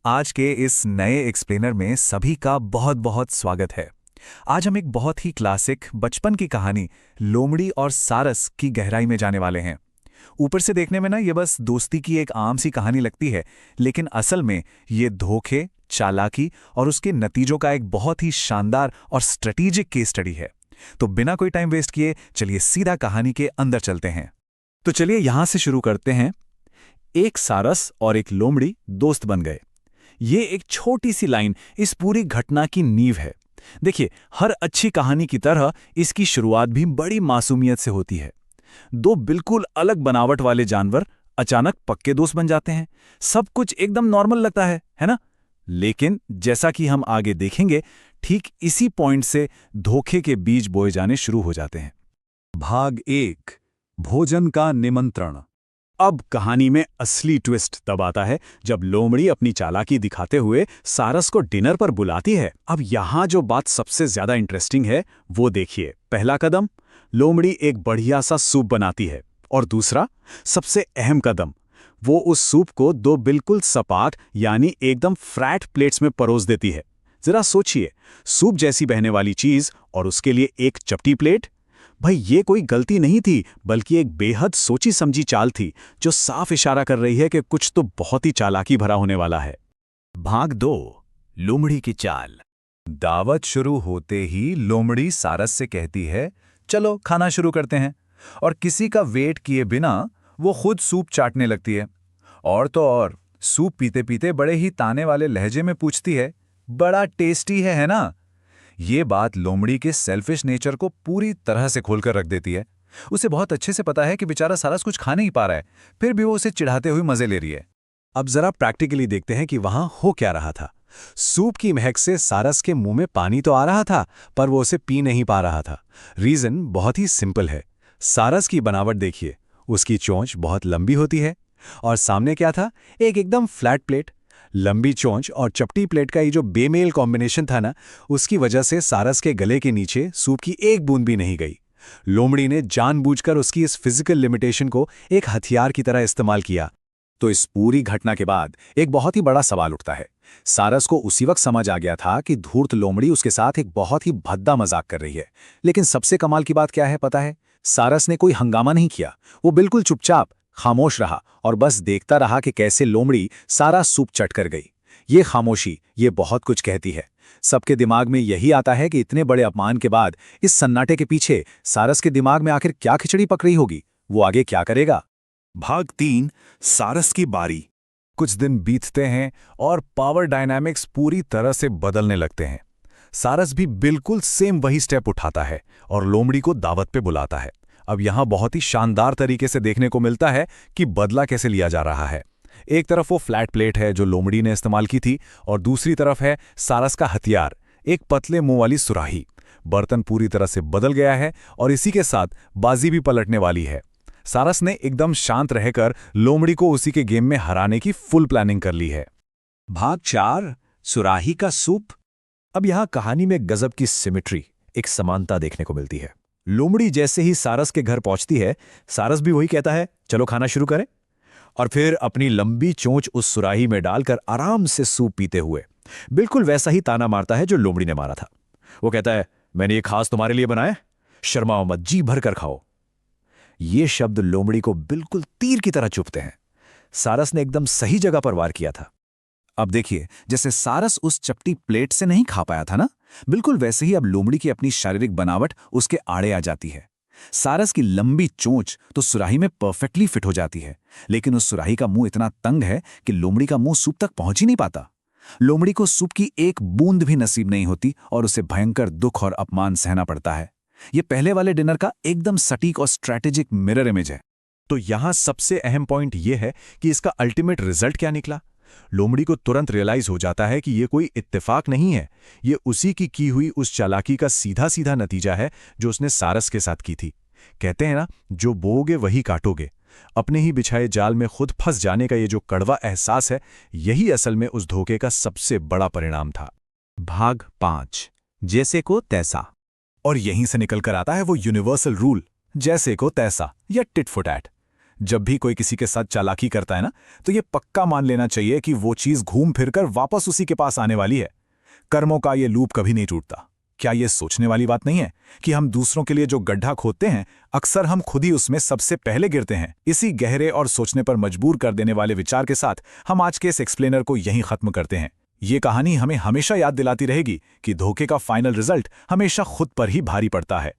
आज के इस नए एक्सप्लेनर में सभी का बहुत बहुत स्वागत है। आज हम एक बहुत ही क्लासिक बचपन की कहानी लोमड़ी और सारस की गहराई में जाने वाले हैं। ऊपर से देखने में ना ये बस दोस्ती की एक आम सी कहानी लगती है, लेकिन असल में ये धोखे, चालाकी और उसके नतीजों का एक बहुत ही शानदार और स्ट्रेटेजिक केस स्टडी है। तो बिना कोई टाइम वेस्ट किए चलिए सीधा कहानी के अंदर चलते हैं। तो चलिए यहां से शुरू करते हैं। एक सारस और एक लोमड़ी दोस्त बन गए। ये एक छोटी सी लाइन इस पूरी घटना की नींव है। देखिए, हर अच्छी कहानी की तरह इसकी शुरुआत भी बड़ी मासूमियत से होती है। दो बिल्कुल अलग बनावट वाले जानवर अचानक पक्के दोस्त बन जाते हैं। सब कुछ एकदम नॉर्मल लगता है ना? लेकिन जैसा कि हम आगे देखेंगे, ठीक इसी पॉइंट से धोखे के बीज बोए जाने शुरू हो जाते हैं। भाग 1 भोजन का निमंत्रण। अब कहानी में असली ट्विस्ट तब आता है जब लोमड़ी अपनी चालाकी दिखाते हुए सारस को डिनर पर बुलाती है। अब यहाँ जो बात सबसे ज्यादा इंटरेस्टिंग है वो देखिए। पहला कदम, लोमड़ी एक बढ़िया सा सूप बनाती है, और दूसरा, सबसे अहम कदम, वो उस सूप को दो बिल्कुल सपाट यानी एकदम फ्लैट प्लेट्स में परोस देती है। जरा सोचिए, सूप जैसी बहने वाली चीज और उसके लिए एक चपटी प्लेट। भाई, ये कोई गलती नहीं थी, बल्कि एक बेहद सोची समझी चाल थी जो साफ इशारा कर रही है कि कुछ तो बहुत ही चालाकी भरा होने वाला है। भाग 2 लोमड़ी की चाल। दावत शुरू होते ही लोमड़ी सारस से कहती है, चलो खाना शुरू करते हैं। और किसी का वेट किए बिना वो खुद सूप चाटने लगती है। और तो और सूप पीते पीते बड़े ही ताने वाले लहजे में पूछती है, बड़ा टेस्टी है ना? ये बात लोमड़ी के सेल्फिश नेचर को पूरी तरह से खोलकर रख देती है। उसे बहुत अच्छे से पता है कि बेचारा सारस कुछ खा नहीं पा रहा है, फिर भी वो उसे चिढ़ाते हुए मजे ले रही है। अब जरा प्रैक्टिकली देखते हैं कि वहां हो क्या रहा था। सूप की महक से सारस के मुंह में पानी तो आ रहा था, पर वो उसे पी नहीं पा रहा था। रीजन बहुत ही सिंपल है। सारस की बनावट देखिए, उसकी चोंच बहुत लंबी होती है, और सामने क्या था? एक एकदम फ्लैट प्लेट। लंबी चोंच और चपटी प्लेट का ये जो बेमेल कॉम्बिनेशन था ना, उसकी वजह से सारस के गले के नीचे सूप की एक बूंद भी नहीं गई। लोमड़ी ने जानबूझकर उसकी इस फिजिकल लिमिटेशन को एक हथियार की तरह इस्तेमाल किया। तो इस पूरी घटना के बाद एक बहुत ही बड़ा सवाल उठता है। सारस को उसी वक्त समझ आ गया था कि धूर्त लोमड़ी उसके साथ एक बहुत ही भद्दा मजाक कर रही है। लेकिन सबसे कमाल की बात क्या है पता है? सारस ने कोई हंगामा नहीं किया। वो बिल्कुल चुपचाप खामोश रहा और बस देखता रहा कि कैसे लोमड़ी सारा सूप चट कर गई। ये खामोशी, ये बहुत कुछ कहती है। सबके दिमाग में यही आता है कि इतने बड़े अपमान के बाद इस सन्नाटे के पीछे सारस के दिमाग में आखिर क्या खिचड़ी पक रही होगी? वो आगे क्या करेगा? भाग 3 सारस की बारी। कुछ दिन बीतते हैं और पावर डायनामिक्स पूरी तरह से बदलने लगते हैं। सारस भी बिल्कुल सेम वही स्टेप उठाता है और लोमड़ी को दावत पे बुलाता है। अब यहां बहुत ही शानदार तरीके से देखने को मिलता है कि बदला कैसे लिया जा रहा है। एक तरफ वो फ्लैट प्लेट है जो लोमड़ी ने इस्तेमाल की थी, और दूसरी तरफ है सारस का हथियार, एक पतले मुंह वाली सुराही। बर्तन पूरी तरह से बदल गया है और इसी के साथ बाजी भी पलटने वाली है। सारस ने एकदम शांत रहकर लोमड़ी को उसी के गेम में हराने की फुल प्लानिंग कर ली है। भाग 4 सुराही का सूप। अब यहां कहानी में गजब की सिमेट्री, एक समानता देखने को मिलती है। लोमड़ी जैसे ही सारस के घर पहुंचती है, सारस भी वही कहता है, चलो खाना शुरू करें। और फिर अपनी लंबी चोंच उस सुराही में डालकर आराम से सूप पीते हुए बिल्कुल वैसा ही ताना मारता है जो लोमड़ी ने मारा था। वो कहता है, मैंने ये खास तुम्हारे लिए बनाया, शर्माओ मत, जी भर कर खाओ। ये शब्द लोमड़ी को बिल्कुल तीर की तरह चुभते हैं। सारस ने एकदम सही जगह पर वार किया था। अब देखिए, जैसे सारस उस चपटी प्लेट से नहीं खा पाया था ना, बिल्कुल वैसे ही अब लोमड़ी की अपनी शारीरिक बनावट उसके आड़े आ जाती है। सारस की लंबी चोंच तो सुराही में परफेक्टली फिट हो जाती है, लेकिन उस सुराही का मुंह इतना तंग है कि लोमड़ी का मुंह सूप तक पहुंच ही नहीं पाता। लोमड़ी को सूप की एक बूंद भी नसीब नहीं होती और उसे भयंकर दुख और अपमान सहना पड़ता है। ये पहले वाले डिनर का एकदम सटीक और स्ट्रैटेजिक मिरर इमेज है। तो यहां सबसे अहम पॉइंट यह है कि इसका अल्टीमेट रिजल्ट क्या निकला। लोमड़ी को तुरंत रियलाइज हो जाता है कि यह कोई इत्तेफाक नहीं है, ये उसी की हुई उस चालाकी का सीधा सीधा नतीजा है जो उसने सारस के साथ की थी। कहते हैं ना, जो बोओगे वही काटोगे। अपने ही बिछाए जाल में खुद फंस जाने का ये जो कड़वा एहसास है, यही असल में उस धोखे का सबसे बड़ा परिणाम था। भाग 5 जैसे को तैसा। और यहीं से निकल कर आता है वो यूनिवर्सल रूल, जैसे को तैसा या टिट फॉर टैट। जब भी कोई किसी के साथ चालाकी करता है ना, तो ये पक्का मान लेना चाहिए कि वो चीज घूम फिरकर वापस उसी के पास आने वाली है। कर्मों का ये लूप कभी नहीं टूटता। क्या ये सोचने वाली बात नहीं है कि हम दूसरों के लिए जो गड्ढा खोदते हैं, अक्सर हम खुद ही उसमें सबसे पहले गिरते हैं। इसी गहरे और सोचने पर मजबूर कर देने वाले विचार के साथ हम आज के इस एक्सप्लेनर को यहीं खत्म करते हैं। ये कहानी हमें हमेशा याद दिलाती रहेगी कि धोखे का फाइनल रिजल्ट हमेशा खुद पर ही भारी पड़ता है।